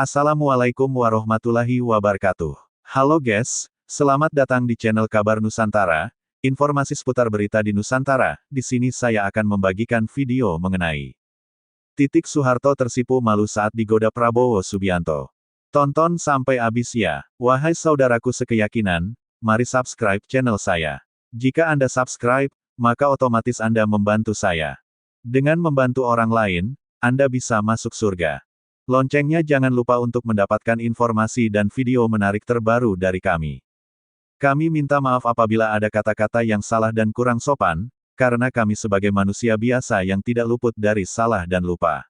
Assalamualaikum warahmatullahi wabarakatuh. Halo guys, selamat datang di channel Kabar Nusantara, informasi seputar berita di Nusantara. Di sini saya akan membagikan video mengenai Titik Soeharto tersipu malu saat digoda Prabowo Subianto. Tonton sampai habis ya. Wahai saudaraku sekeyakinan, mari subscribe channel saya. Jika Anda subscribe, maka otomatis Anda membantu saya. Dengan membantu orang lain, Anda bisa masuk surga. Loncengnya jangan lupa untuk mendapatkan informasi dan video menarik terbaru dari kami. Kami minta maaf apabila ada kata-kata yang salah dan kurang sopan, karena kami sebagai manusia biasa yang tidak luput dari salah dan lupa.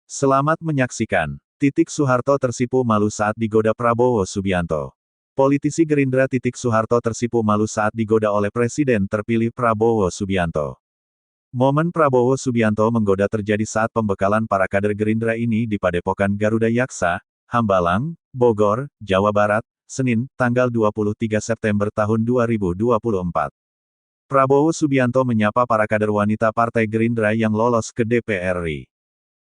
Selamat menyaksikan. Titik Soeharto tersipu malu saat digoda Prabowo Subianto. Politisi Gerindra Titik Soeharto tersipu malu saat digoda oleh Presiden terpilih Prabowo Subianto. Momen Prabowo Subianto menggoda terjadi saat pembekalan para kader Gerindra ini di Padepokan Garuda Yaksa, Hambalang, Bogor, Jawa Barat, Senin, tanggal 23 September tahun 2024. Prabowo Subianto menyapa para kader wanita Partai Gerindra yang lolos ke DPR RI.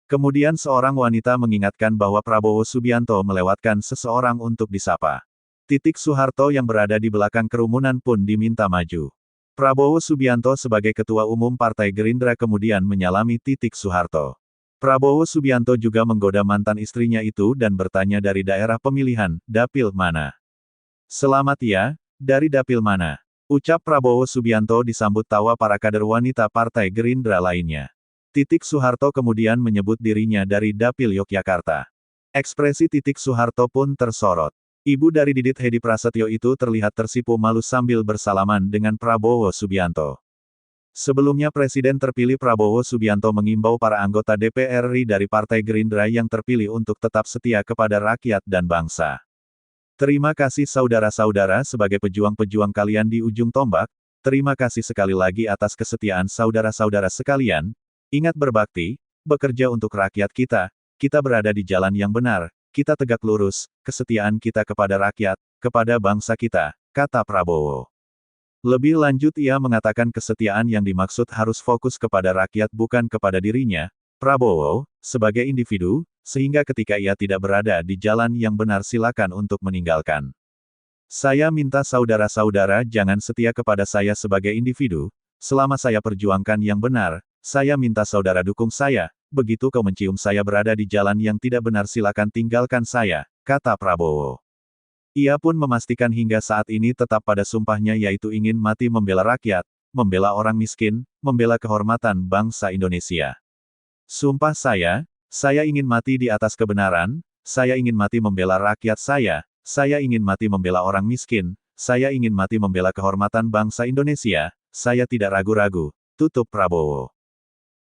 Kemudian seorang wanita mengingatkan bahwa Prabowo Subianto melewatkan seseorang untuk disapa. Titik Soeharto yang berada di belakang kerumunan pun diminta maju. Prabowo Subianto sebagai Ketua Umum Partai Gerindra kemudian menyalami Titik Soeharto. Prabowo Subianto juga menggoda mantan istrinya itu dan bertanya dari daerah pemilihan, dapil mana? Selamat ya, dari dapil mana? Ucap Prabowo Subianto disambut tawa para kader wanita Partai Gerindra lainnya. Titik Soeharto kemudian menyebut dirinya dari dapil Yogyakarta. Ekspresi Titik Soeharto pun tersorot. Ibu dari Didit Hedi Prasetyo itu terlihat tersipu malu sambil bersalaman dengan Prabowo Subianto. Sebelumnya Presiden terpilih Prabowo Subianto mengimbau para anggota DPR RI dari Partai Gerindra yang terpilih untuk tetap setia kepada rakyat dan bangsa. Terima kasih saudara-saudara sebagai pejuang-pejuang kalian di ujung tombak, terima kasih sekali lagi atas kesetiaan saudara-saudara sekalian, ingat berbakti, bekerja untuk rakyat kita berada di jalan yang benar. Kita tegak lurus, kesetiaan kita kepada rakyat, kepada bangsa kita, kata Prabowo. Lebih lanjut ia mengatakan kesetiaan yang dimaksud harus fokus kepada rakyat bukan kepada dirinya, Prabowo, sebagai individu, sehingga ketika ia tidak berada di jalan yang benar silakan untuk meninggalkan. Saya minta saudara-saudara jangan setia kepada saya sebagai individu, selama saya perjuangkan yang benar, saya minta saudara dukung saya. Begitu kau mencium saya berada di jalan yang tidak benar silakan tinggalkan saya, kata Prabowo. Ia pun memastikan hingga saat ini tetap pada sumpahnya yaitu ingin mati membela rakyat, membela orang miskin, membela kehormatan bangsa Indonesia. Sumpah saya ingin mati di atas kebenaran, saya ingin mati membela rakyat saya ingin mati membela orang miskin, saya ingin mati membela kehormatan bangsa Indonesia, saya tidak ragu-ragu, tutup Prabowo.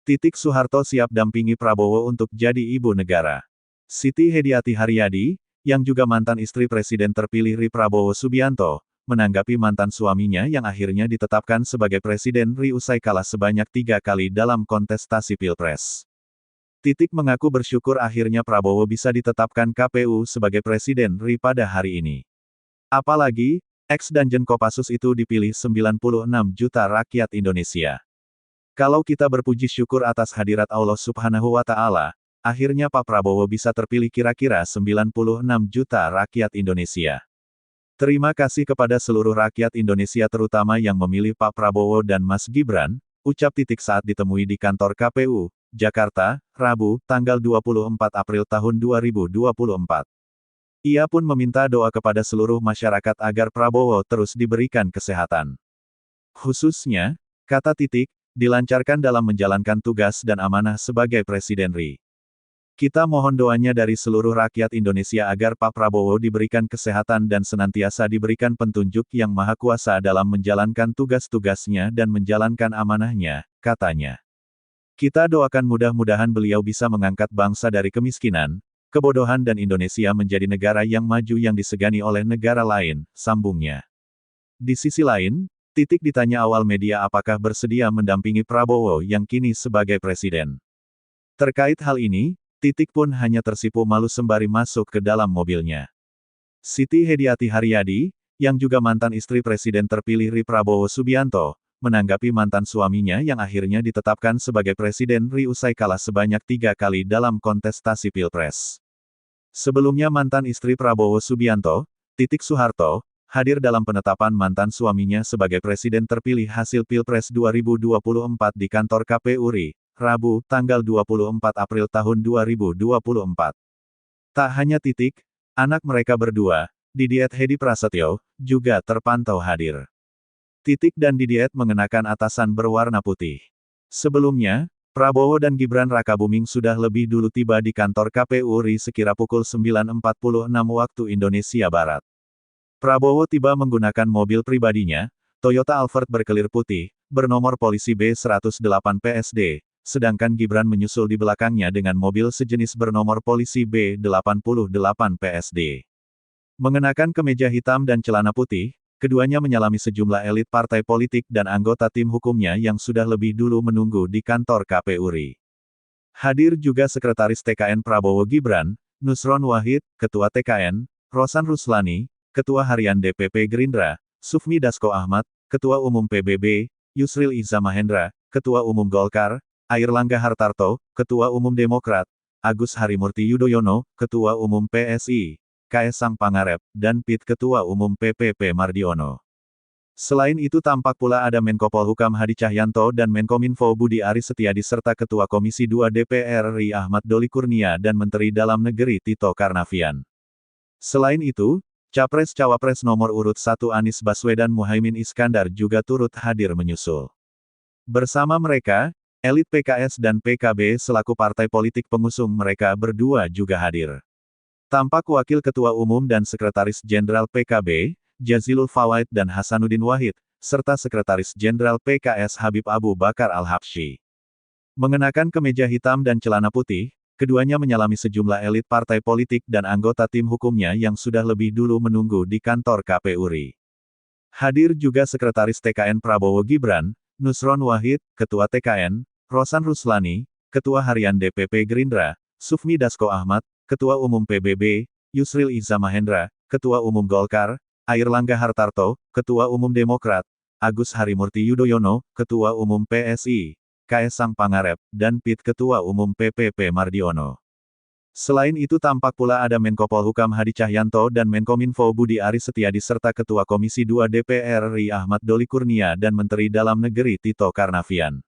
Titik Soeharto siap dampingi Prabowo untuk jadi ibu negara. Siti Hediati Haryadi, yang juga mantan istri Presiden terpilih RI Prabowo Subianto, menanggapi mantan suaminya yang akhirnya ditetapkan sebagai Presiden RI usai kalah sebanyak 3 kali dalam kontestasi Pilpres. Titik mengaku bersyukur akhirnya Prabowo bisa ditetapkan KPU sebagai Presiden RI pada hari ini. Apalagi, ex-Danjen Kopassus itu dipilih 96 juta rakyat Indonesia. Kalau kita berpuji syukur atas hadirat Allah Subhanahu wa Ta'ala, akhirnya Pak Prabowo bisa terpilih kira-kira 96 juta rakyat Indonesia. Terima kasih kepada seluruh rakyat Indonesia terutama yang memilih Pak Prabowo dan Mas Gibran, ucap Titik saat ditemui di kantor KPU, Jakarta, Rabu, tanggal 24 April tahun 2024. Ia pun meminta doa kepada seluruh masyarakat agar Prabowo terus diberikan kesehatan. Khususnya, kata Titik, dilancarkan dalam menjalankan tugas dan amanah sebagai Presiden RI. Kita mohon doanya dari seluruh rakyat Indonesia agar Pak Prabowo diberikan kesehatan dan senantiasa diberikan petunjuk yang maha kuasa dalam menjalankan tugas-tugasnya dan menjalankan amanahnya, katanya. Kita doakan mudah-mudahan beliau bisa mengangkat bangsa dari kemiskinan, kebodohan dan Indonesia menjadi negara yang maju yang disegani oleh negara lain, sambungnya. Di sisi lain, Titik ditanya awal media apakah bersedia mendampingi Prabowo yang kini sebagai presiden. Terkait hal ini, Titik pun hanya tersipu malu sembari masuk ke dalam mobilnya. Siti Hediati Haryadi, yang juga mantan istri Presiden terpilih RI Prabowo Subianto, menanggapi mantan suaminya yang akhirnya ditetapkan sebagai Presiden RI usai kalah sebanyak 3 kali dalam kontestasi Pilpres. Sebelumnya mantan istri Prabowo Subianto, Titik Soeharto, hadir dalam penetapan mantan suaminya sebagai presiden terpilih hasil Pilpres 2024 di kantor KPU RI, Rabu, tanggal 24 April tahun 2024. Tak hanya Titik, anak mereka berdua, Didiet Hedi Prasetyo, juga terpantau hadir. Titik dan Didiet mengenakan atasan berwarna putih. Sebelumnya, Prabowo dan Gibran Rakabuming sudah lebih dulu tiba di kantor KPU RI sekira pukul 9.46 waktu Indonesia Barat. Prabowo tiba menggunakan mobil pribadinya, Toyota Alphard berkelir putih, bernomor polisi B108 PSD, sedangkan Gibran menyusul di belakangnya dengan mobil sejenis bernomor polisi B88 PSD. Mengenakan kemeja hitam dan celana putih, keduanya menyalami sejumlah elit partai politik dan anggota tim hukumnya yang sudah lebih dulu menunggu di kantor KPU RI. Hadir juga Sekretaris TKN Prabowo Gibran, Nusron Wahid, Ketua TKN, Rosan Ruslani, Ketua Harian DPP Gerindra, Sufmi Dasko Ahmad, Ketua Umum PBB, Yusril Iza Mahendra, Ketua Umum Golkar, Airlangga Hartarto, Ketua Umum Demokrat, Agus Harimurti Yudhoyono, Ketua Umum PSI, Kaesang Pangarep, dan PIT Ketua Umum PPP Mardiono. Selain itu tampak pula ada Menko Polhukam Hadi Cahyanto dan Menkominfo Budi Aris Setiadi serta Ketua Komisi 2 DPR RI Ahmad Doli Kurnia dan Menteri Dalam Negeri Tito Karnavian. Selain itu, Capres-Cawapres nomor urut 1 Anies Baswedan Muhaimin Iskandar juga turut hadir menyusul. Bersama mereka, elit PKS dan PKB selaku partai politik pengusung mereka berdua juga hadir. Tampak Wakil Ketua Umum dan Sekretaris Jenderal PKB, Jazilul Fawait dan Hasanuddin Wahid, serta Sekretaris Jenderal PKS Habib Abu Bakar Al-Habsyi. Mengenakan kemeja hitam dan celana putih, keduanya menyalami sejumlah elit partai politik dan anggota tim hukumnya yang sudah lebih dulu menunggu di kantor KPU RI. Hadir juga Sekretaris TKN Prabowo Gibran, Nusron Wahid, Ketua TKN, Rosan Ruslani, Ketua Harian DPP Gerindra, Sufmi Dasko Ahmad, Ketua Umum PBB, Yusril Iza Mahendra, Ketua Umum Golkar, Airlangga Hartarto, Ketua Umum Demokrat, Agus Harimurti Yudhoyono, Ketua Umum PSI, Kaesang Pangarep, dan PIT Ketua Umum PPP Mardiono. Selain itu tampak pula ada Menko Polhukam Hadi Cahyanto dan Menkominfo Budi Aris Setiadi serta Ketua Komisi 2 DPR RI Ahmad Doli Kurnia dan Menteri Dalam Negeri Tito Karnavian.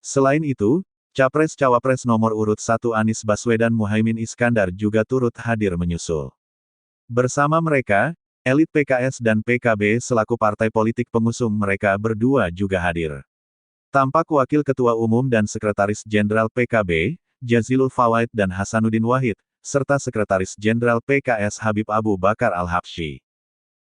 Selain itu, Capres-Cawapres nomor urut 1 Anies Baswedan Muhaimin Iskandar juga turut hadir menyusul. Bersama mereka, elit PKS dan PKB selaku partai politik pengusung mereka berdua juga hadir. Tampak Wakil Ketua Umum dan Sekretaris Jenderal PKB, Jazilul Fawait dan Hasanuddin Wahid, serta Sekretaris Jenderal PKS Habib Abu Bakar Al-Habsyi.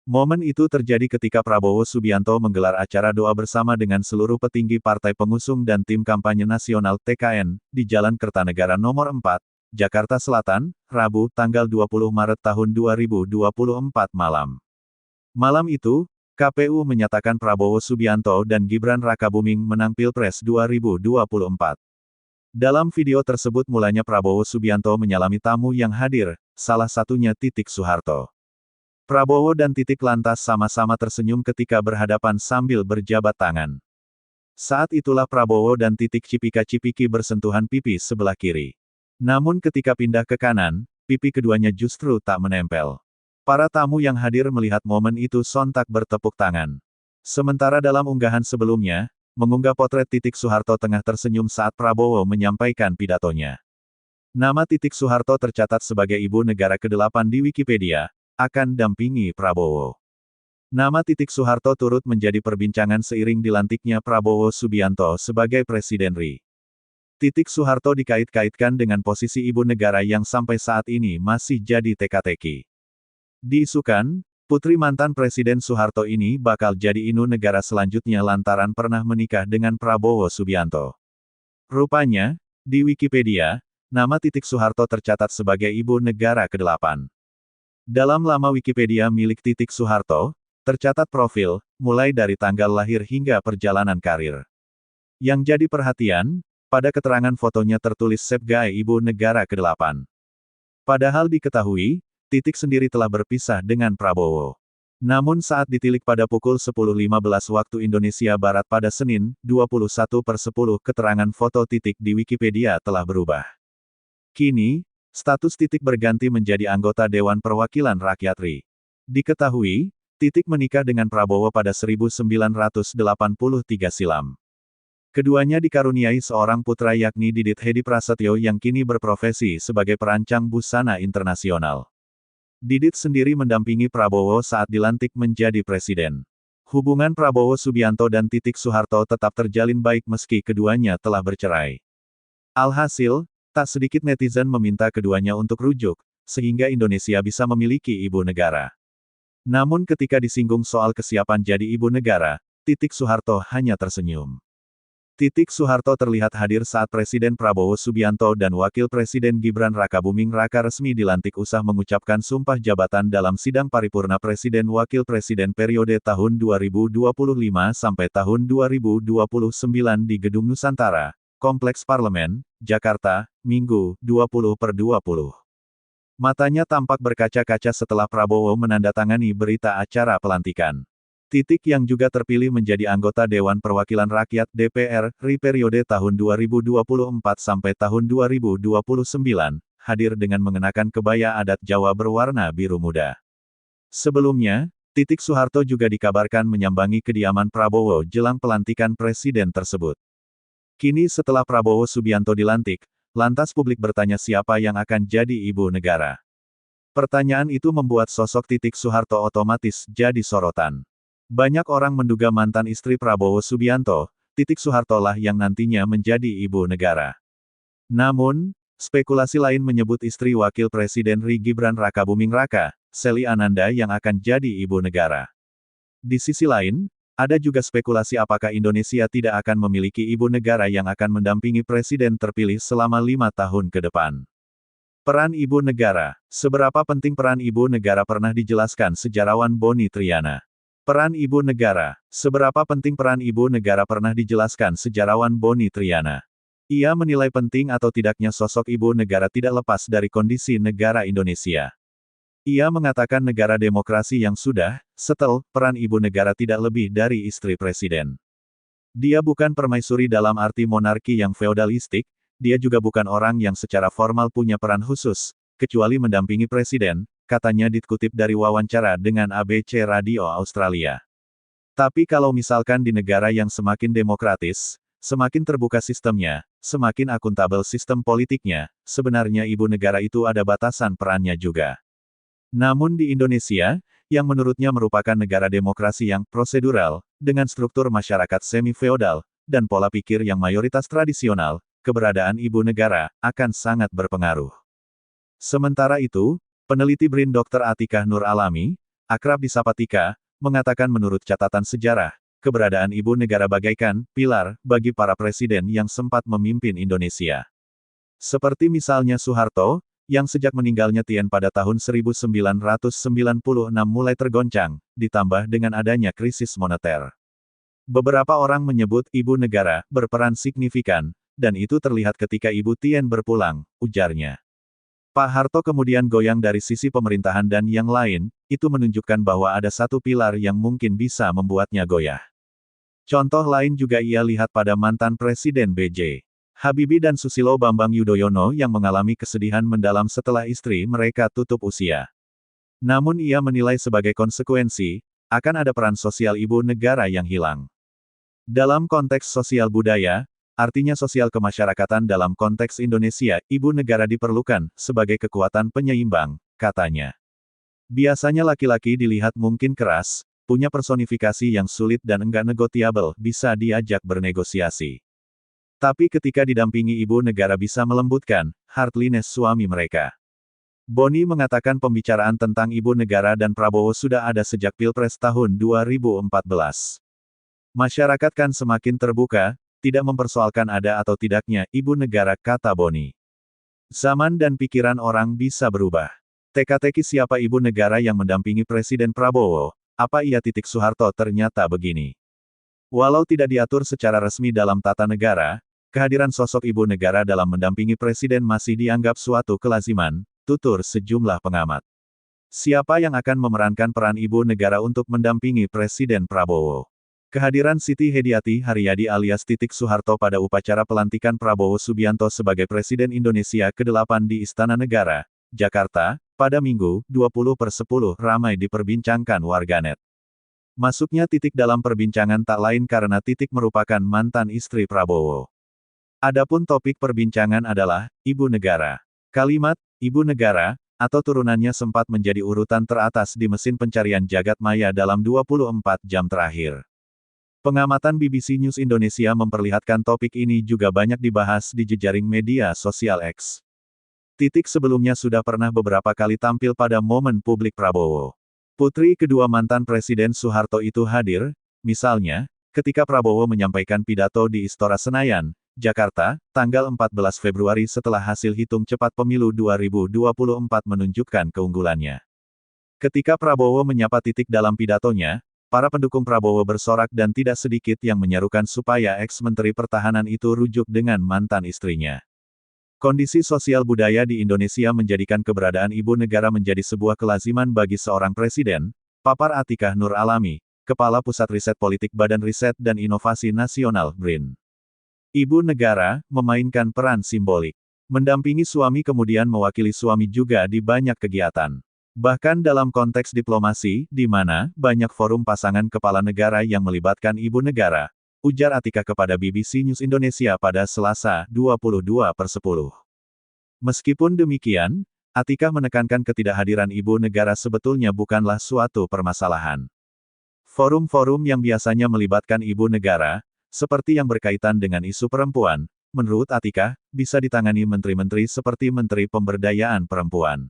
Momen itu terjadi ketika Prabowo Subianto menggelar acara doa bersama dengan seluruh petinggi partai pengusung dan tim kampanye nasional TKN, di Jalan Kertanegara nomor 4, Jakarta Selatan, Rabu, tanggal 20 Maret tahun 2024 malam. Malam itu, KPU menyatakan Prabowo Subianto dan Gibran Rakabuming menang Pilpres 2024. Dalam video tersebut mulanya Prabowo Subianto menyalami tamu yang hadir, salah satunya Titik Soeharto. Prabowo dan Titik lantas sama-sama tersenyum ketika berhadapan sambil berjabat tangan. Saat itulah Prabowo dan Titik cipika-cipiki bersentuhan pipi sebelah kiri. Namun ketika pindah ke kanan, pipi keduanya justru tak menempel. Para tamu yang hadir melihat momen itu sontak bertepuk tangan. Sementara dalam unggahan sebelumnya, mengunggah potret Titik Soeharto tengah tersenyum saat Prabowo menyampaikan pidatonya. Nama Titik Soeharto tercatat sebagai ibu negara ke-8 di Wikipedia, akan dampingi Prabowo. Nama Titik Soeharto turut menjadi perbincangan seiring dilantiknya Prabowo Subianto sebagai Presiden RI. Titik Soeharto dikait-kaitkan dengan posisi ibu negara yang sampai saat ini masih jadi teka-teki. Diisukan, putri mantan Presiden Soeharto ini bakal jadi inu negara selanjutnya lantaran pernah menikah dengan Prabowo Subianto. Rupanya, di Wikipedia, nama Titik Soeharto tercatat sebagai ibu negara ke-8. Dalam laman Wikipedia milik Titik Soeharto, tercatat profil, mulai dari tanggal lahir hingga perjalanan karir. Yang jadi perhatian, pada keterangan fotonya tertulis sebagai ibu negara ke-8. Padahal diketahui, Titik sendiri telah berpisah dengan Prabowo. Namun saat ditilik pada pukul 10.15 waktu Indonesia Barat pada Senin, 21/10 keterangan foto Titik di Wikipedia telah berubah. Kini, Status Titik berganti menjadi anggota Dewan Perwakilan Rakyat RI. Diketahui, Titik menikah dengan Prabowo pada 1983 silam. Keduanya dikaruniai seorang putra yakni Didit Hedi Prasetyo yang kini berprofesi sebagai perancang busana internasional. Didit sendiri mendampingi Prabowo saat dilantik menjadi presiden. Hubungan Prabowo Subianto dan Titik Soeharto tetap terjalin baik meski keduanya telah bercerai. Alhasil, tak sedikit netizen meminta keduanya untuk rujuk, sehingga Indonesia bisa memiliki ibu negara. Namun ketika disinggung soal kesiapan jadi ibu negara, Titik Soeharto hanya tersenyum. Titik Soeharto terlihat hadir saat Presiden Prabowo Subianto dan Wakil Presiden Gibran Rakabuming Raka resmi dilantik usai mengucapkan sumpah jabatan dalam sidang paripurna Presiden Wakil Presiden periode tahun 2025 sampai tahun 2029 di Gedung Nusantara, Kompleks Parlemen, Jakarta, Minggu, 20/20. Matanya tampak berkaca-kaca setelah Prabowo menandatangani berita acara pelantikan. Titik yang juga terpilih menjadi anggota Dewan Perwakilan Rakyat (DPR) RI periode tahun 2024 sampai tahun 2029, hadir dengan mengenakan kebaya adat Jawa berwarna biru muda. Sebelumnya, Titik Soeharto juga dikabarkan menyambangi kediaman Prabowo jelang pelantikan presiden tersebut. Kini setelah Prabowo Subianto dilantik, lantas publik bertanya siapa yang akan jadi ibu negara. Pertanyaan itu membuat sosok Titik Soeharto otomatis jadi sorotan. Banyak orang menduga mantan istri Prabowo Subianto, Titik Soeharto lah yang nantinya menjadi ibu negara. Namun, spekulasi lain menyebut istri Wakil Presiden RI Gibran Rakabuming Raka, Sely Ananda yang akan jadi ibu negara. Di sisi lain, ada juga spekulasi apakah Indonesia tidak akan memiliki ibu negara yang akan mendampingi presiden terpilih selama 5 tahun ke depan. Peran ibu negara. Seberapa penting peran ibu negara pernah dijelaskan sejarawan Boni Triana. Peran ibu negara. Seberapa penting peran ibu negara pernah dijelaskan sejarawan Boni Triana. Ia menilai penting atau tidaknya sosok ibu negara tidak lepas dari kondisi negara Indonesia. Ia mengatakan negara demokrasi yang sudah settle, peran ibu negara tidak lebih dari istri presiden. Dia bukan permaisuri dalam arti monarki yang feodalistik, dia juga bukan orang yang secara formal punya peran khusus, kecuali mendampingi presiden, katanya dikutip dari wawancara dengan ABC Radio Australia. Tapi kalau misalkan di negara yang semakin demokratis, semakin terbuka sistemnya, semakin akuntabel sistem politiknya, sebenarnya ibu negara itu ada batasan perannya juga. Namun di Indonesia, yang menurutnya merupakan negara demokrasi yang prosedural, dengan struktur masyarakat semi-feodal, dan pola pikir yang mayoritas tradisional, keberadaan ibu negara akan sangat berpengaruh. Sementara itu, peneliti BRIN Dr. Atikah Nur Alami, akrab disapa Tika, mengatakan menurut catatan sejarah, keberadaan ibu negara bagaikan pilar bagi para presiden yang sempat memimpin Indonesia. Seperti misalnya Soeharto, yang sejak meninggalnya Tien pada tahun 1996 mulai tergoncang, ditambah dengan adanya krisis moneter. Beberapa orang menyebut ibu negara berperan signifikan, dan itu terlihat ketika Ibu Tien berpulang, ujarnya. Pak Harto kemudian goyang dari sisi pemerintahan dan yang lain, itu menunjukkan bahwa ada satu pilar yang mungkin bisa membuatnya goyah. Contoh lain juga ia lihat pada mantan Presiden B.J. Habibie dan Susilo Bambang Yudhoyono yang mengalami kesedihan mendalam setelah istri mereka tutup usia. Namun ia menilai sebagai konsekuensi, akan ada peran sosial ibu negara yang hilang. Dalam konteks sosial budaya, artinya sosial kemasyarakatan dalam konteks Indonesia, ibu negara diperlukan sebagai kekuatan penyeimbang, katanya. Biasanya laki-laki dilihat mungkin keras, punya personifikasi yang sulit dan enggak negotiable, bisa diajak bernegosiasi. Tapi ketika didampingi ibu negara bisa melembutkan heartliness suami mereka. Boni mengatakan pembicaraan tentang ibu negara dan Prabowo sudah ada sejak Pilpres tahun 2014. Masyarakat kan semakin terbuka, tidak mempersoalkan ada atau tidaknya ibu negara, kata Boni. Zaman dan pikiran orang bisa berubah. Teka-teki siapa ibu negara yang mendampingi Presiden Prabowo, apa ia Titik Soeharto ternyata begini. Walau tidak diatur secara resmi dalam tata negara, kehadiran sosok ibu negara dalam mendampingi presiden masih dianggap suatu kelaziman, tutur sejumlah pengamat. Siapa yang akan memerankan peran ibu negara untuk mendampingi Presiden Prabowo? Kehadiran Siti Hediati Haryadi alias Titik Soeharto pada upacara pelantikan Prabowo Subianto sebagai Presiden Indonesia ke-8 di Istana Negara, Jakarta, pada Minggu, 20/10 ramai diperbincangkan warganet. Masuknya Titik dalam perbincangan tak lain karena Titik merupakan mantan istri Prabowo. Adapun topik perbincangan adalah, Ibu Negara. Kalimat, Ibu Negara, atau turunannya sempat menjadi urutan teratas di mesin pencarian jagat maya dalam 24 jam terakhir. Pengamatan BBC News Indonesia memperlihatkan topik ini juga banyak dibahas di jejaring media sosial X. Titik sebelumnya sudah pernah beberapa kali tampil pada momen publik Prabowo. Putri kedua mantan Presiden Soeharto itu hadir, misalnya, ketika Prabowo menyampaikan pidato di Istora Senayan, Jakarta, tanggal 14 Februari setelah hasil hitung cepat pemilu 2024 menunjukkan keunggulannya. Ketika Prabowo menyapa Titik dalam pidatonya, para pendukung Prabowo bersorak dan tidak sedikit yang menyerukan supaya ex-menteri pertahanan itu rujuk dengan mantan istrinya. Kondisi sosial budaya di Indonesia menjadikan keberadaan ibu negara menjadi sebuah kelaziman bagi seorang presiden, papar Atikah Nur Alami, Kepala Pusat Riset Politik Badan Riset dan Inovasi Nasional BRIN. Ibu negara memainkan peran simbolik. Mendampingi suami kemudian mewakili suami juga di banyak kegiatan. Bahkan dalam konteks diplomasi, di mana banyak forum pasangan kepala negara yang melibatkan ibu negara, ujar Atikah kepada BBC News Indonesia pada Selasa, 22/10. Meskipun demikian, Atikah menekankan ketidakhadiran ibu negara sebetulnya bukanlah suatu permasalahan. Forum-forum yang biasanya melibatkan ibu negara, seperti yang berkaitan dengan isu perempuan, menurut Atikah, bisa ditangani menteri-menteri seperti Menteri Pemberdayaan Perempuan.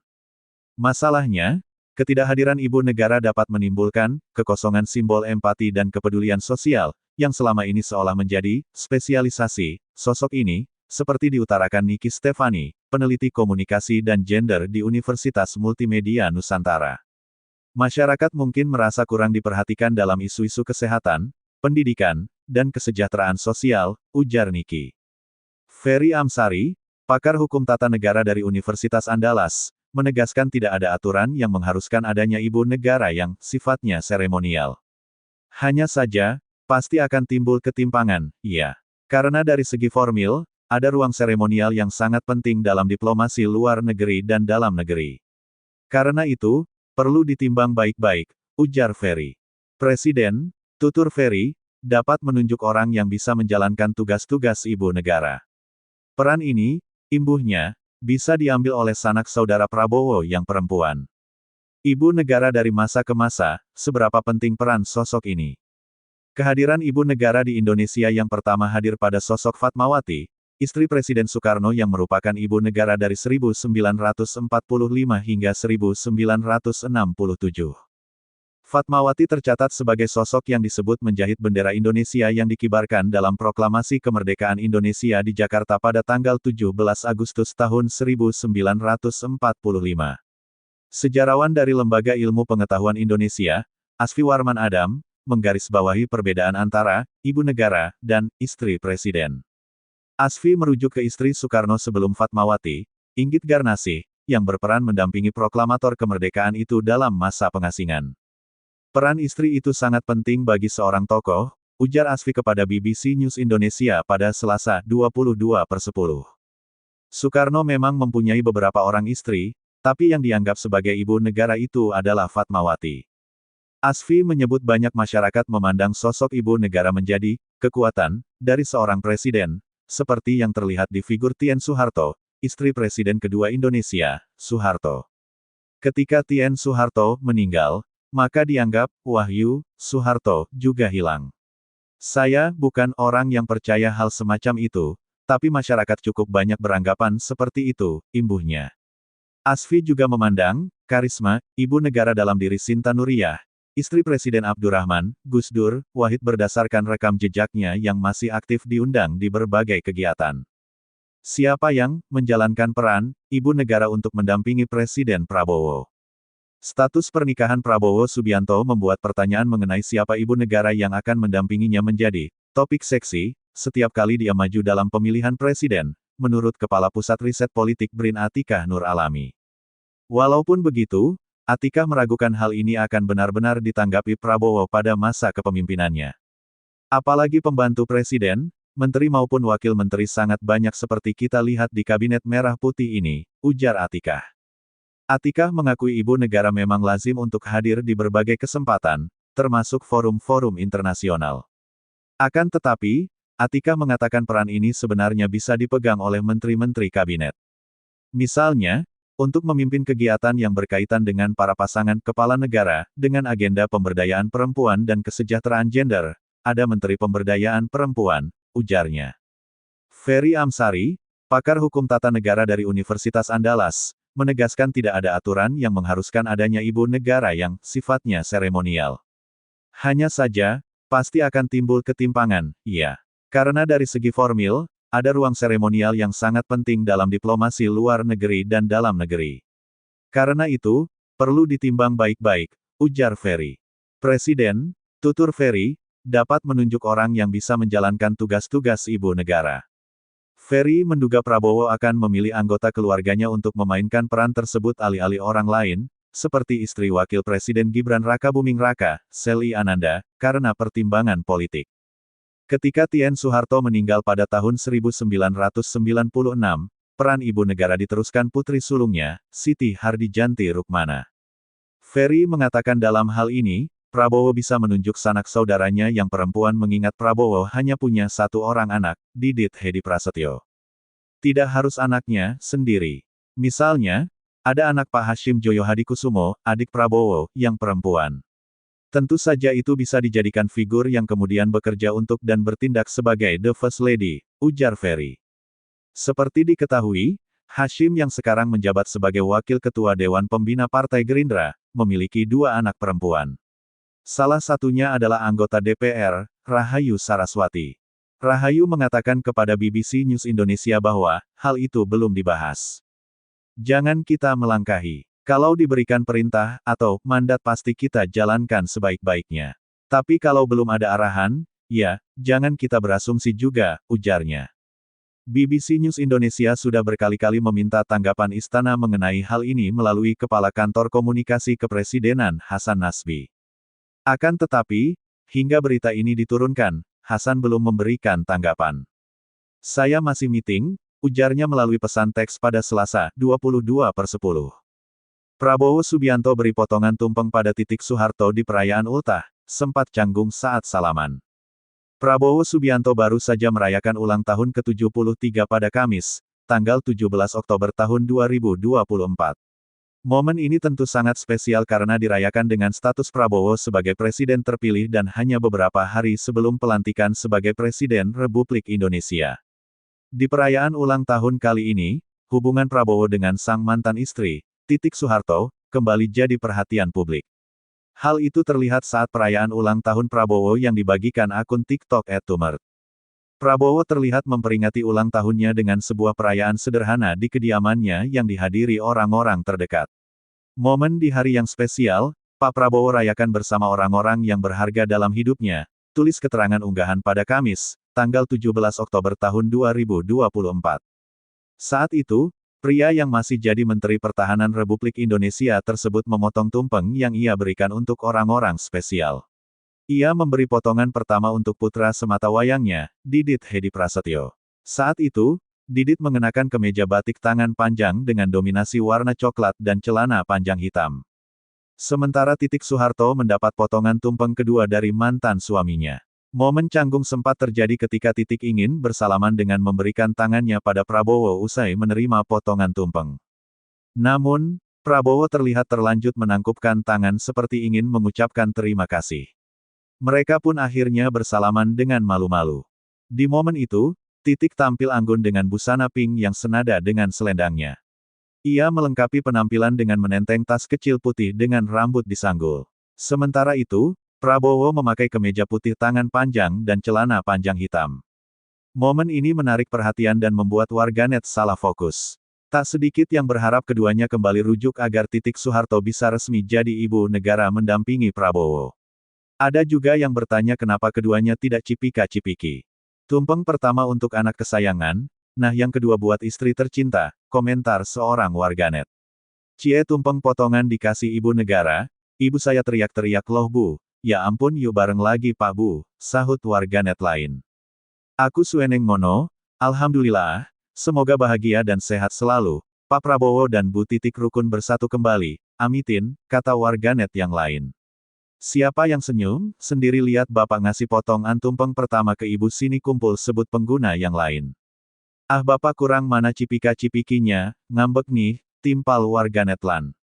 Masalahnya, ketidakhadiran ibu negara dapat menimbulkan kekosongan simbol empati dan kepedulian sosial, yang selama ini seolah menjadi spesialisasi sosok ini, seperti diutarakan Niki Stefani, peneliti komunikasi dan gender di Universitas Multimedia Nusantara. Masyarakat mungkin merasa kurang diperhatikan dalam isu-isu kesehatan, pendidikan, dan kesejahteraan sosial, ujar Niki. Ferry Amsari, pakar hukum tata negara dari Universitas Andalas, menegaskan tidak ada aturan yang mengharuskan adanya ibu negara yang sifatnya seremonial. Hanya saja, pasti akan timbul ketimpangan, ya. Karena dari segi formil, ada ruang seremonial yang sangat penting dalam diplomasi luar negeri dan dalam negeri. Karena itu, perlu ditimbang baik-baik, ujar Ferry. Presiden, tutur Ferry, dapat menunjuk orang yang bisa menjalankan tugas-tugas ibu negara. Peran ini, imbuhnya, bisa diambil oleh sanak saudara Prabowo yang perempuan. Ibu negara dari masa ke masa, seberapa penting peran sosok ini? Kehadiran ibu negara di Indonesia yang pertama hadir pada sosok Fatmawati, istri Presiden Soekarno yang merupakan ibu negara dari 1945 hingga 1967. Fatmawati tercatat sebagai sosok yang disebut menjahit bendera Indonesia yang dikibarkan dalam Proklamasi Kemerdekaan Indonesia di Jakarta pada tanggal 17 Agustus tahun 1945. Sejarawan dari Lembaga Ilmu Pengetahuan Indonesia, Asfi Warman Adam, menggarisbawahi perbedaan antara ibu negara dan istri presiden. Asfi merujuk ke istri Soekarno sebelum Fatmawati, Inggit Garnasih, yang berperan mendampingi proklamator kemerdekaan itu dalam masa pengasingan. Peran istri itu sangat penting bagi seorang tokoh, ujar Asfi kepada BBC News Indonesia pada Selasa, 22/10. Soekarno memang mempunyai beberapa orang istri, tapi yang dianggap sebagai ibu negara itu adalah Fatmawati. Asfi menyebut banyak masyarakat memandang sosok ibu negara menjadi kekuatan dari seorang presiden, seperti yang terlihat di figur Tien Soeharto, istri Presiden kedua Indonesia, Soeharto. Ketika Tien Soeharto meninggal, maka dianggap, Wahyu, Soeharto, juga hilang. Saya bukan orang yang percaya hal semacam itu, tapi masyarakat cukup banyak beranggapan seperti itu, imbuhnya. Asfi juga memandang, karisma, ibu negara dalam diri Sinta Nuriyah, istri Presiden Abdurrahman, Gus Dur, Wahid berdasarkan rekam jejaknya yang masih aktif diundang di berbagai kegiatan. Siapa yang menjalankan peran ibu negara untuk mendampingi Presiden Prabowo? Status pernikahan Prabowo Subianto membuat pertanyaan mengenai siapa ibu negara yang akan mendampinginya menjadi topik seksi, setiap kali dia maju dalam pemilihan presiden, menurut Kepala Pusat Riset Politik BRIN Atikah Nur Alami. Walaupun begitu, Atikah meragukan hal ini akan benar-benar ditanggapi Prabowo pada masa kepemimpinannya. Apalagi pembantu presiden, menteri maupun wakil menteri sangat banyak seperti kita lihat di kabinet merah putih ini, ujar Atikah. Atikah mengakui ibu negara memang lazim untuk hadir di berbagai kesempatan, termasuk forum-forum internasional. Akan tetapi, Atikah mengatakan peran ini sebenarnya bisa dipegang oleh menteri-menteri kabinet. Misalnya, untuk memimpin kegiatan yang berkaitan dengan para pasangan kepala negara, dengan agenda pemberdayaan perempuan dan kesejahteraan gender, ada Menteri Pemberdayaan Perempuan, ujarnya. Ferry Amsari, pakar hukum tata negara dari Universitas Andalas, menegaskan tidak ada aturan yang mengharuskan adanya ibu negara yang sifatnya seremonial. Hanya saja, pasti akan timbul ketimpangan, iya. Karena dari segi formil, ada ruang seremonial yang sangat penting dalam diplomasi luar negeri dan dalam negeri. Karena itu, perlu ditimbang baik-baik, ujar Ferry. Presiden, tutur Ferry, dapat menunjuk orang yang bisa menjalankan tugas-tugas ibu negara. Ferry menduga Prabowo akan memilih anggota keluarganya untuk memainkan peran tersebut alih-alih orang lain, seperti istri Wakil Presiden Gibran Rakabuming Raka, Selly Ananda, karena pertimbangan politik. Ketika Tien Soeharto meninggal pada tahun 1996, peran ibu negara diteruskan putri sulungnya, Siti Hardijanti Rukmana. Ferry mengatakan dalam hal ini, Prabowo bisa menunjuk sanak saudaranya yang perempuan mengingat Prabowo hanya punya satu orang anak, Didit Hedi Prasetyo. Tidak harus anaknya sendiri. Misalnya, ada anak Pak Hashim Joyo Hadikusumo, adik Prabowo, yang perempuan. Tentu saja itu bisa dijadikan figur yang kemudian bekerja untuk dan bertindak sebagai The First Lady, ujar Ferry. Seperti diketahui, Hashim yang sekarang menjabat sebagai Wakil Ketua Dewan Pembina Partai Gerindra, memiliki dua anak perempuan. Salah satunya adalah anggota DPR, Rahayu Saraswati. Rahayu mengatakan kepada BBC News Indonesia bahwa, hal itu belum dibahas. Jangan kita melangkahi. Kalau diberikan perintah, atau mandat pasti kita jalankan sebaik-baiknya. Tapi kalau belum ada arahan, ya, jangan kita berasumsi juga, ujarnya. BBC News Indonesia sudah berkali-kali meminta tanggapan istana mengenai hal ini melalui Kepala Kantor Komunikasi Kepresidenan, Hasan Nasbi. Akan tetapi, hingga berita ini diturunkan, Hasan belum memberikan tanggapan. Saya masih meeting, ujarnya melalui pesan teks pada Selasa, 22/10. Prabowo Subianto beri potongan tumpeng pada Titik Soeharto di perayaan ultah, sempat canggung saat salaman. Prabowo Subianto baru saja merayakan ulang tahun ke-73 pada Kamis, tanggal 17 Oktober tahun 2024. Momen ini tentu sangat spesial karena dirayakan dengan status Prabowo sebagai presiden terpilih dan hanya beberapa hari sebelum pelantikan sebagai Presiden Republik Indonesia. Di perayaan ulang tahun kali ini, hubungan Prabowo dengan sang mantan istri, Titik Soeharto, kembali jadi perhatian publik. Hal itu terlihat saat perayaan ulang tahun Prabowo yang dibagikan akun TikTok @tumert. Prabowo terlihat memperingati ulang tahunnya dengan sebuah perayaan sederhana di kediamannya yang dihadiri orang-orang terdekat. Momen di hari yang spesial, Pak Prabowo rayakan bersama orang-orang yang berharga dalam hidupnya, tulis keterangan unggahan pada Kamis, tanggal 17 Oktober tahun 2024. Saat itu, pria yang masih jadi Menteri Pertahanan Republik Indonesia tersebut memotong tumpeng yang ia berikan untuk orang-orang spesial. Ia memberi potongan pertama untuk putra sematawayangnya, Didit Hedi Prasetyo. Saat itu, Didit mengenakan kemeja batik tangan panjang dengan dominasi warna coklat dan celana panjang hitam. Sementara Titik Soeharto mendapat potongan tumpeng kedua dari mantan suaminya. Momen canggung sempat terjadi ketika Titik ingin bersalaman dengan memberikan tangannya pada Prabowo usai menerima potongan tumpeng. Namun, Prabowo terlihat terlanjut menangkupkan tangan seperti ingin mengucapkan terima kasih. Mereka pun akhirnya bersalaman dengan malu-malu. Di momen itu, Titik tampil anggun dengan busana pink yang senada dengan selendangnya. Ia melengkapi penampilan dengan menenteng tas kecil putih dengan rambut disanggul. Sementara itu, Prabowo memakai kemeja putih tangan panjang dan celana panjang hitam. Momen ini menarik perhatian dan membuat warganet salah fokus. Tak sedikit yang berharap keduanya kembali rujuk agar Titik Soeharto bisa resmi jadi ibu negara mendampingi Prabowo. Ada juga yang bertanya kenapa keduanya tidak cipika-cipiki. Tumpeng pertama untuk anak kesayangan, nah yang kedua buat istri tercinta, komentar seorang warganet. Cie tumpeng potongan dikasih ibu negara, ibu saya teriak-teriak loh bu, Ya ampun yuk bareng lagi Pak Bu, sahut warganet lain. Aku Sueneng Mono, alhamdulillah, semoga bahagia dan sehat selalu, Pak Prabowo dan Bu Titik rukun bersatu kembali, amitin, kata warganet yang lain. Siapa yang senyum, sendiri lihat Bapak ngasih potongan tumpeng pertama ke Ibu sini kumpul sebut pengguna yang lain. Ah Bapak kurang mana cipika-cipikinya, ngambek nih, timpal warganet lan.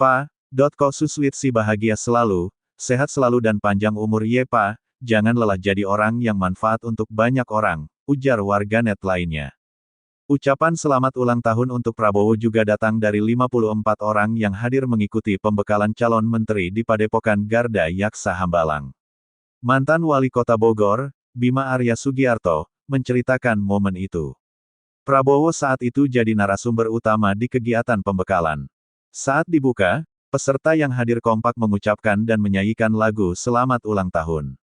Kok suswit si bahagia selalu, sehat selalu dan panjang umur ye Pa, jangan lelah jadi orang yang manfaat untuk banyak orang, ujar warganet lainnya. Ucapan selamat ulang tahun untuk Prabowo juga datang dari 54 orang yang hadir mengikuti pembekalan calon menteri di Padepokan Garda Yaksa Hambalang. Mantan Wali Kota Bogor, Bima Arya Sugiarto, menceritakan momen itu. Prabowo saat itu jadi narasumber utama di kegiatan pembekalan. Saat dibuka, peserta yang hadir kompak mengucapkan dan menyanyikan lagu Selamat Ulang Tahun.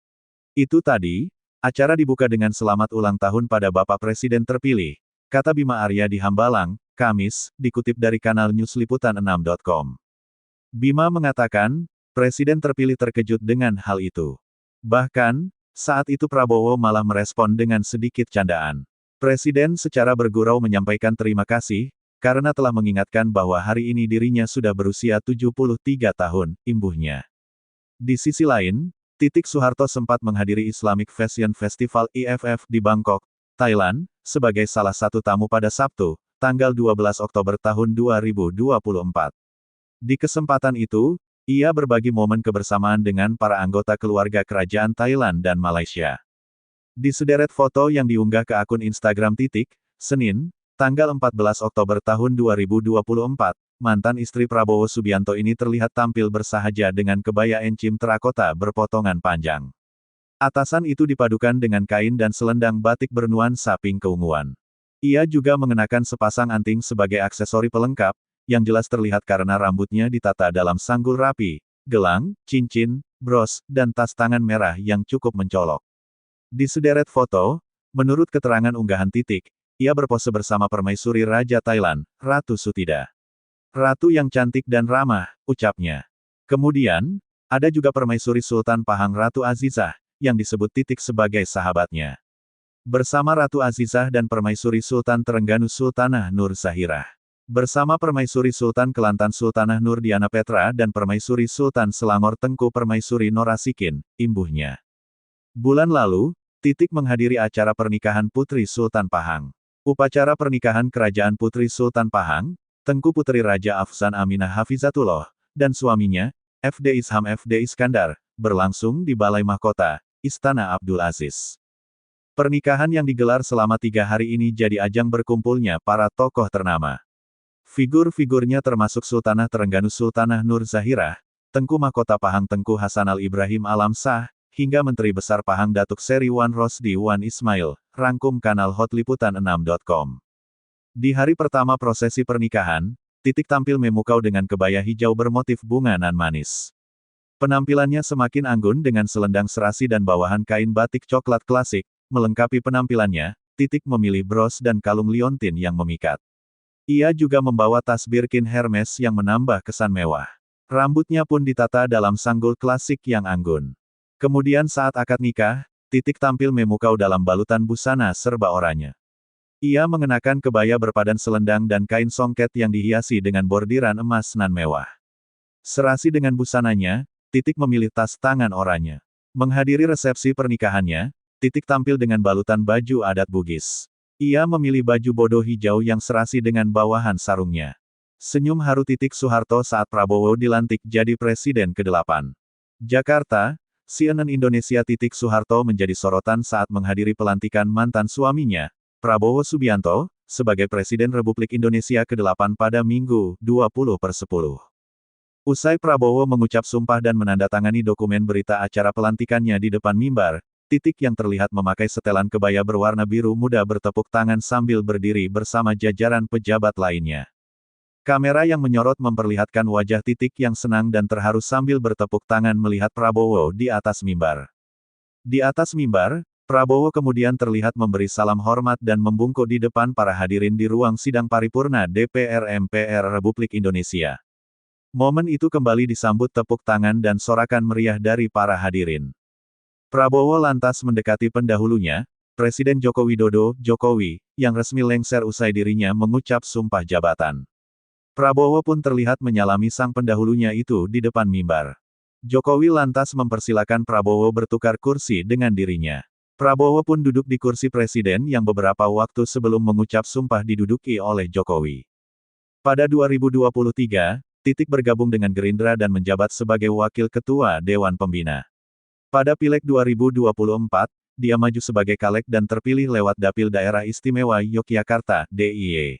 Itu tadi, acara dibuka dengan selamat ulang tahun pada Bapak Presiden terpilih, kata Bima Arya di Hambalang, Kamis, dikutip dari kanal newsliputan6.com. Bima mengatakan, Presiden terpilih terkejut dengan hal itu. Bahkan, saat itu Prabowo malah merespon dengan sedikit candaan. Presiden secara bergurau menyampaikan terima kasih, karena telah mengingatkan bahwa hari ini dirinya sudah berusia 73 tahun, imbuhnya. Di sisi lain, Titik Soeharto sempat menghadiri Islamic Fashion Festival IFF di Bangkok, Thailand, sebagai salah satu tamu pada Sabtu, tanggal 12 Oktober tahun 2024. Di kesempatan itu, ia berbagi momen kebersamaan dengan para anggota keluarga kerajaan Thailand dan Malaysia. Di sederet foto yang diunggah ke akun Instagram Titik, Senin, tanggal 14 Oktober tahun 2024, mantan istri Prabowo Subianto ini terlihat tampil bersahaja dengan kebaya encim terakota berpotongan panjang. Atasan itu dipadukan dengan kain dan selendang batik bernuansa pink keunguan. Ia juga mengenakan sepasang anting sebagai aksesori pelengkap, yang jelas terlihat karena rambutnya ditata dalam sanggul rapi, gelang, cincin, bros, dan tas tangan merah yang cukup mencolok. Di sederet foto, menurut keterangan unggahan Titik, ia berpose bersama permaisuri Raja Thailand, Ratu Sutida. Ratu yang cantik dan ramah, ucapnya. Kemudian, ada juga permaisuri Sultan Pahang Ratu Azizah, yang disebut Titik sebagai sahabatnya. Bersama Ratu Azizah dan permaisuri Sultan Terengganu Sultanah Nur Zahirah. Bersama permaisuri Sultan Kelantan Sultanah Nur Diana Petra dan permaisuri Sultan Selangor Tengku Permaisuri Norasikin, imbuhnya. Bulan lalu, Titik menghadiri acara pernikahan Putri Sultan Pahang. Upacara pernikahan Kerajaan Putri Sultan Pahang, Tengku Putri Raja Afsan Aminah Hafizatullah, dan suaminya, FD Isham FD Iskandar, berlangsung di Balai Mahkota, Istana Abdul Aziz. Pernikahan yang digelar selama 3 hari ini jadi ajang berkumpulnya para tokoh ternama. Figur-figurnya termasuk Sultanah Terengganu Sultanah Nur Zahirah, Tengku Mahkota Pahang Tengku Hasanal Ibrahim Alam Shah, hingga Menteri Besar Pahang Datuk Seri Wan Rosdi Wan Ismail, rangkum kanal hotliputan6.com. Di hari pertama prosesi pernikahan, Titik tampil memukau dengan kebaya hijau bermotif bunga nan manis. Penampilannya semakin anggun dengan selendang serasi dan bawahan kain batik coklat klasik, melengkapi penampilannya, Titik memilih bros dan kalung liontin yang memikat. Ia juga membawa tas Birkin Hermes yang menambah kesan mewah. Rambutnya pun ditata dalam sanggul klasik yang anggun. Kemudian saat akad nikah, Titik tampil memukau dalam balutan busana serba oranye. Ia mengenakan kebaya berpadan selendang dan kain songket yang dihiasi dengan bordiran emas nan mewah. Serasi dengan busananya, Titik memilih tas tangan oranye. Menghadiri resepsi pernikahannya, Titik tampil dengan balutan baju adat Bugis. Ia memilih baju bodo hijau yang serasi dengan bawahan sarungnya. Senyum haru Titik Soeharto saat Prabowo dilantik jadi Presiden ke-8. Jakarta, CNN Indonesia. Titik Soeharto menjadi sorotan saat menghadiri pelantikan mantan suaminya, Prabowo Subianto, sebagai Presiden Republik Indonesia ke-8 pada Minggu, 20/10. Usai Prabowo mengucap sumpah dan menandatangani dokumen berita acara pelantikannya di depan mimbar, Titik yang terlihat memakai setelan kebaya berwarna biru muda bertepuk tangan sambil berdiri bersama jajaran pejabat lainnya. Kamera yang menyorot memperlihatkan wajah Titik yang senang dan terharu sambil bertepuk tangan melihat Prabowo di atas mimbar. Di atas mimbar, Prabowo kemudian terlihat memberi salam hormat dan membungkuk di depan para hadirin di ruang sidang paripurna DPR MPR Republik Indonesia. Momen itu kembali disambut tepuk tangan dan sorakan meriah dari para hadirin. Prabowo lantas mendekati pendahulunya, Presiden Joko Widodo, Jokowi, yang resmi lengser usai dirinya mengucap sumpah jabatan. Prabowo pun terlihat menyalami sang pendahulunya itu di depan mimbar. Jokowi lantas mempersilakan Prabowo bertukar kursi dengan dirinya. Prabowo pun duduk di kursi presiden yang beberapa waktu sebelum mengucap sumpah diduduki oleh Jokowi. Pada 2023, Titik bergabung dengan Gerindra dan menjabat sebagai Wakil Ketua Dewan Pembina. Pada Pileg 2024, dia maju sebagai caleg dan terpilih lewat Dapil Daerah Istimewa Yogyakarta, DIY.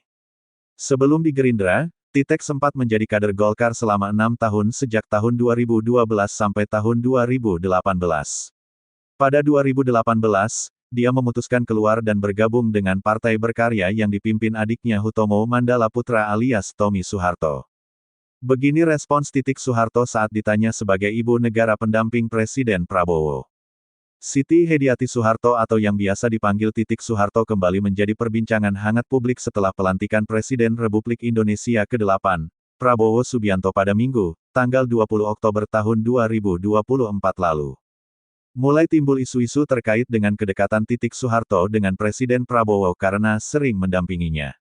Sebelum di Gerindra, Titik sempat menjadi kader Golkar selama 6 tahun sejak tahun 2012 sampai tahun 2018. Pada 2018, dia memutuskan keluar dan bergabung dengan Partai Berkarya yang dipimpin adiknya Hutomo Mandala Putra alias Tommy Soeharto. Begini respons Titik Soeharto saat ditanya sebagai ibu negara pendamping Presiden Prabowo. Siti Hediati Soeharto atau yang biasa dipanggil Titik Soeharto kembali menjadi perbincangan hangat publik setelah pelantikan Presiden Republik Indonesia ke-8, Prabowo Subianto pada Minggu, tanggal 20 Oktober tahun 2024 lalu. Mulai timbul isu-isu terkait dengan kedekatan Titik Soeharto dengan Presiden Prabowo karena sering mendampinginya.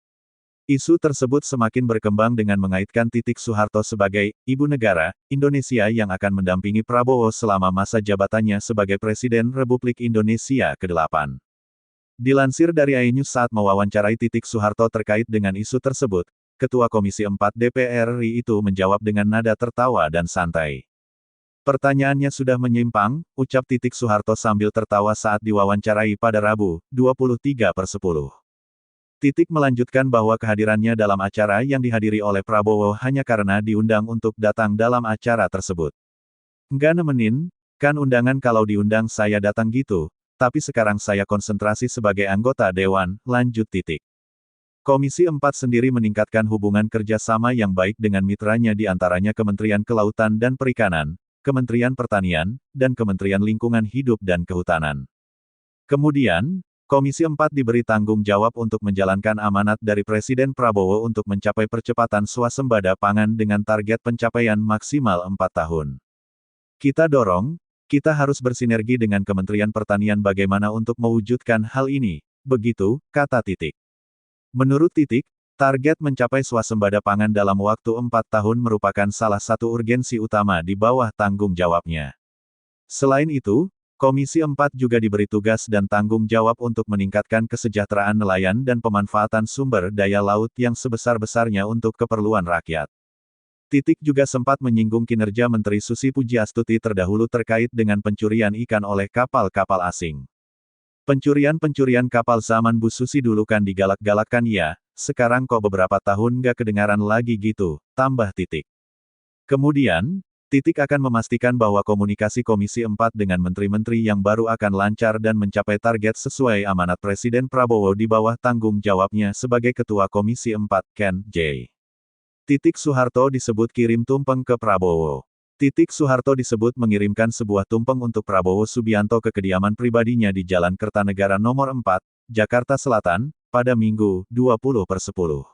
Isu tersebut semakin berkembang dengan mengaitkan Titik Soeharto sebagai ibu negara Indonesia yang akan mendampingi Prabowo selama masa jabatannya sebagai Presiden Republik Indonesia ke-8. Dilansir dari iNews saat mewawancarai Titik Soeharto terkait dengan isu tersebut, Ketua Komisi 4 DPR RI itu menjawab dengan nada tertawa dan santai. Pertanyaannya sudah menyimpang, ucap Titik Soeharto sambil tertawa saat diwawancarai pada Rabu, 23/10. Titik melanjutkan bahwa kehadirannya dalam acara yang dihadiri oleh Prabowo hanya karena diundang untuk datang dalam acara tersebut. Nggak nemenin, kan undangan kalau diundang saya datang gitu, tapi sekarang saya konsentrasi sebagai anggota Dewan, lanjut Titik. Komisi 4 sendiri meningkatkan hubungan kerjasama yang baik dengan mitranya di antaranya Kementerian Kelautan dan Perikanan, Kementerian Pertanian, dan Kementerian Lingkungan Hidup dan Kehutanan. Kemudian, Komisi 4 diberi tanggung jawab untuk menjalankan amanat dari Presiden Prabowo untuk mencapai percepatan swasembada pangan dengan target pencapaian maksimal 4 tahun. Kita dorong, kita harus bersinergi dengan Kementerian Pertanian bagaimana untuk mewujudkan hal ini, begitu, kata Titik. Menurut Titik, target mencapai swasembada pangan dalam waktu 4 tahun merupakan salah satu urgensi utama di bawah tanggung jawabnya. Selain itu, Komisi 4 juga diberi tugas dan tanggung jawab untuk meningkatkan kesejahteraan nelayan dan pemanfaatan sumber daya laut yang sebesar-besarnya untuk keperluan rakyat. Titik juga sempat menyinggung kinerja Menteri Susi Pujiastuti terdahulu terkait dengan pencurian ikan oleh kapal-kapal asing. Pencurian kapal zaman Bu Susi dulu kan digalak-galakkan ya, sekarang kok beberapa tahun nggak kedengaran lagi gitu, tambah Titik. Kemudian, Titik akan memastikan bahwa komunikasi Komisi 4 dengan menteri-menteri yang baru akan lancar dan mencapai target sesuai amanat Presiden Prabowo di bawah tanggung jawabnya sebagai Ketua Komisi 4, Ken J. Titik Soeharto disebut kirim tumpeng ke Prabowo. Titik Soeharto disebut mengirimkan sebuah tumpeng untuk Prabowo Subianto ke kediaman pribadinya di Jalan Kertanegara Nomor 4, Jakarta Selatan, pada Minggu, 20/10.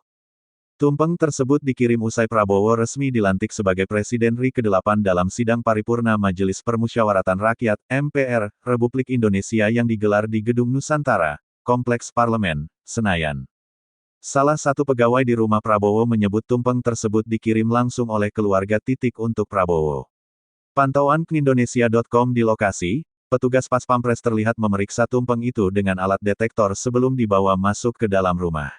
Tumpeng tersebut dikirim usai Prabowo resmi dilantik sebagai Presiden RI ke-8 dalam sidang paripurna Majelis Permusyawaratan Rakyat, MPR, Republik Indonesia yang digelar di Gedung Nusantara, Kompleks Parlemen, Senayan. Salah satu pegawai di rumah Prabowo menyebut tumpeng tersebut dikirim langsung oleh keluarga Titik untuk Prabowo. Pantauan knindonesia.com di lokasi, petugas Pas Pampres terlihat memeriksa tumpeng itu dengan alat detektor sebelum dibawa masuk ke dalam rumah.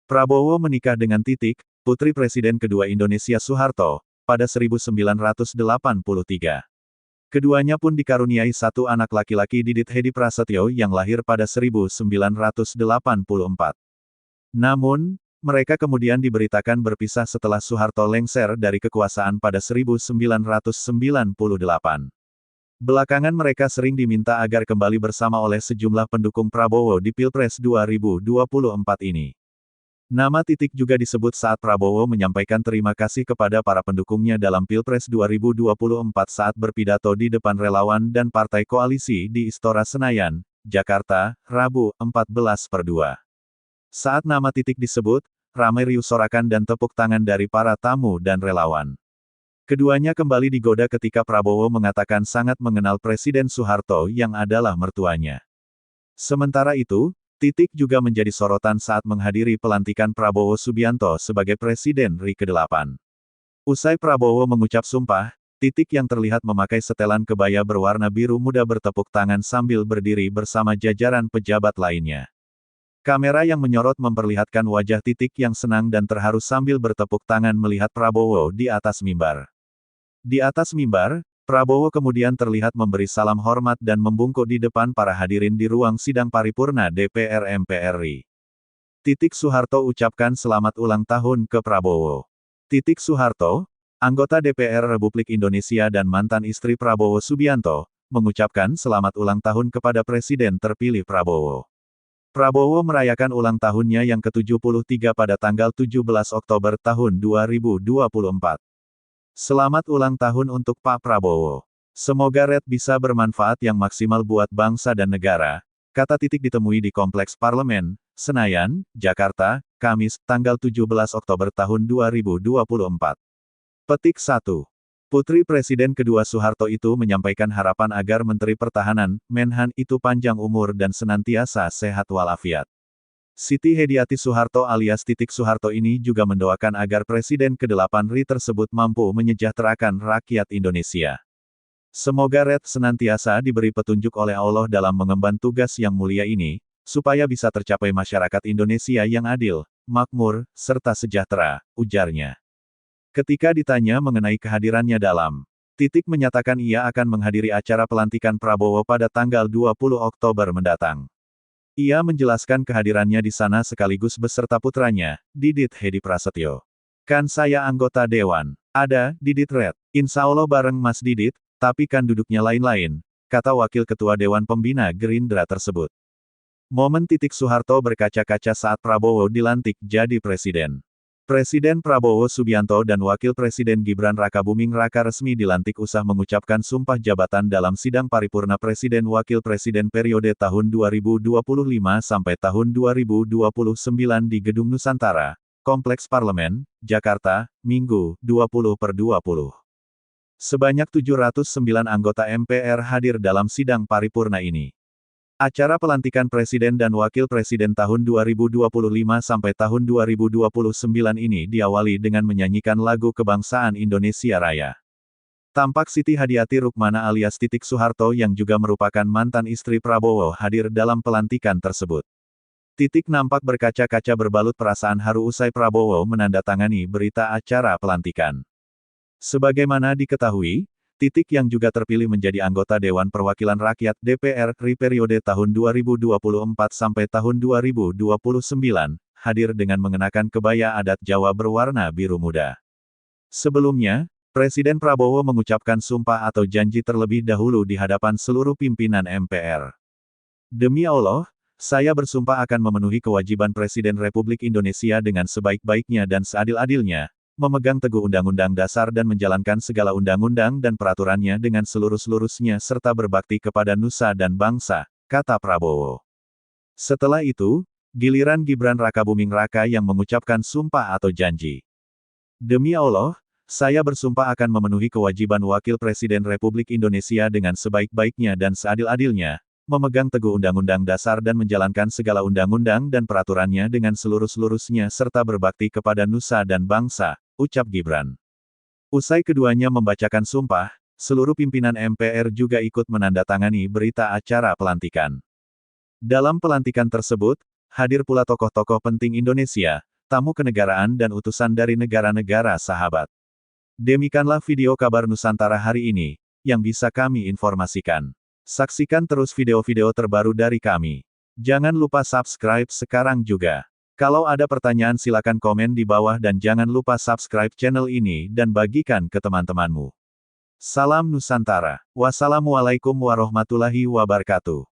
Prabowo menikah dengan Titik, putri Presiden kedua Indonesia Soeharto, pada 1983. Keduanya pun dikaruniai satu anak laki-laki Didit Hedi Prasetyo yang lahir pada 1984. Namun, mereka kemudian diberitakan berpisah setelah Soeharto lengser dari kekuasaan pada 1998. Belakangan mereka sering diminta agar kembali bersama oleh sejumlah pendukung Prabowo di Pilpres 2024 ini. Nama Titik juga disebut saat Prabowo menyampaikan terima kasih kepada para pendukungnya dalam Pilpres 2024 saat berpidato di depan relawan dan partai koalisi di Istora Senayan, Jakarta, Rabu, 14/2. Saat nama Titik disebut, ramai riuh sorakan dan tepuk tangan dari para tamu dan relawan. Keduanya kembali digoda ketika Prabowo mengatakan sangat mengenal Presiden Soeharto yang adalah mertuanya. Sementara itu, Titik juga menjadi sorotan saat menghadiri pelantikan Prabowo Subianto sebagai Presiden RI ke-8. Usai Prabowo mengucap sumpah, Titik yang terlihat memakai setelan kebaya berwarna biru muda bertepuk tangan sambil berdiri bersama jajaran pejabat lainnya. Kamera yang menyorot memperlihatkan wajah Titik yang senang dan terharu sambil bertepuk tangan melihat Prabowo di atas mimbar. Di atas mimbar, Prabowo kemudian terlihat memberi salam hormat dan membungkuk di depan para hadirin di ruang sidang paripurna DPR MPR RI. Titik Soeharto ucapkan selamat ulang tahun ke Prabowo. Titik Soeharto, anggota DPR Republik Indonesia dan mantan istri Prabowo Subianto, mengucapkan selamat ulang tahun kepada Presiden terpilih Prabowo. Prabowo merayakan ulang tahunnya yang ke-73 pada tanggal 17 Oktober tahun 2024. Selamat ulang tahun untuk Pak Prabowo. Semoga Red bisa bermanfaat yang maksimal buat bangsa dan negara, kata Titik ditemui di Kompleks Parlemen, Senayan, Jakarta, Kamis, tanggal 17 Oktober tahun 2024. Petik 1. Putri Presiden kedua Soeharto itu menyampaikan harapan agar Menteri Pertahanan, Menhan itu panjang umur dan senantiasa sehat walafiat. Siti Hediati Soeharto alias Titik Soeharto ini juga mendoakan agar Presiden ke-8 RI tersebut mampu menyejahterakan rakyat Indonesia. Semoga Red senantiasa diberi petunjuk oleh Allah dalam mengemban tugas yang mulia ini, supaya bisa tercapai masyarakat Indonesia yang adil, makmur, serta sejahtera, ujarnya. Ketika ditanya mengenai kehadirannya dalam, Titik menyatakan ia akan menghadiri acara pelantikan Prabowo pada tanggal 20 Oktober mendatang. Ia menjelaskan kehadirannya di sana sekaligus beserta putranya, Didit Hedi Prasetyo. Kan saya anggota Dewan. Ada, Didit Red. Insya Allah bareng Mas Didit, tapi kan duduknya lain-lain, kata Wakil Ketua Dewan Pembina Gerindra tersebut. Momen Titik Soeharto berkaca-kaca saat Prabowo dilantik jadi Presiden. Presiden Prabowo Subianto dan Wakil Presiden Gibran Rakabuming Raka resmi dilantik usah mengucapkan sumpah jabatan dalam sidang paripurna Presiden Wakil Presiden periode tahun 2025 sampai tahun 2029 di Gedung Nusantara, Kompleks Parlemen, Jakarta, Minggu, 20/20. Sebanyak 709 anggota MPR hadir dalam sidang paripurna ini. Acara pelantikan Presiden dan Wakil Presiden tahun 2025 sampai tahun 2029 ini diawali dengan menyanyikan lagu kebangsaan Indonesia Raya. Tampak Siti Hadiati Rukmana alias Titik Soeharto yang juga merupakan mantan istri Prabowo hadir dalam pelantikan tersebut. Titik nampak berkaca-kaca berbalut perasaan haru usai Prabowo menandatangani berita acara pelantikan. Sebagaimana diketahui, Titik yang juga terpilih menjadi anggota Dewan Perwakilan Rakyat DPR RI periode tahun 2024 sampai tahun 2029, hadir dengan mengenakan kebaya adat Jawa berwarna biru muda. Sebelumnya, Presiden Prabowo mengucapkan sumpah atau janji terlebih dahulu di hadapan seluruh pimpinan MPR. Demi Allah, saya bersumpah akan memenuhi kewajiban Presiden Republik Indonesia dengan sebaik-baiknya dan seadil-adilnya, memegang teguh Undang-Undang Dasar dan menjalankan segala undang-undang dan peraturannya dengan seluruh-seluruhnya serta berbakti kepada nusa dan bangsa, kata Prabowo. Setelah itu, giliran Gibran Rakabuming Raka yang mengucapkan sumpah atau janji. Demi Allah, saya bersumpah akan memenuhi kewajiban Wakil Presiden Republik Indonesia dengan sebaik-baiknya dan seadil-adilnya, memegang teguh Undang-Undang Dasar dan menjalankan segala undang-undang dan peraturannya dengan seluruh-seluruhnya serta berbakti kepada nusa dan bangsa, ucap Gibran. Usai keduanya membacakan sumpah, seluruh pimpinan MPR juga ikut menandatangani berita acara pelantikan. Dalam pelantikan tersebut, hadir pula tokoh-tokoh penting Indonesia, tamu kenegaraan dan utusan dari negara-negara sahabat. Demikianlah video kabar Nusantara hari ini, yang bisa kami informasikan. Saksikan terus video-video terbaru dari kami. Jangan lupa subscribe sekarang juga. Kalau ada pertanyaan silakan komen di bawah dan jangan lupa subscribe channel ini dan bagikan ke teman-temanmu. Salam Nusantara. Wassalamualaikum warahmatullahi wabarakatuh.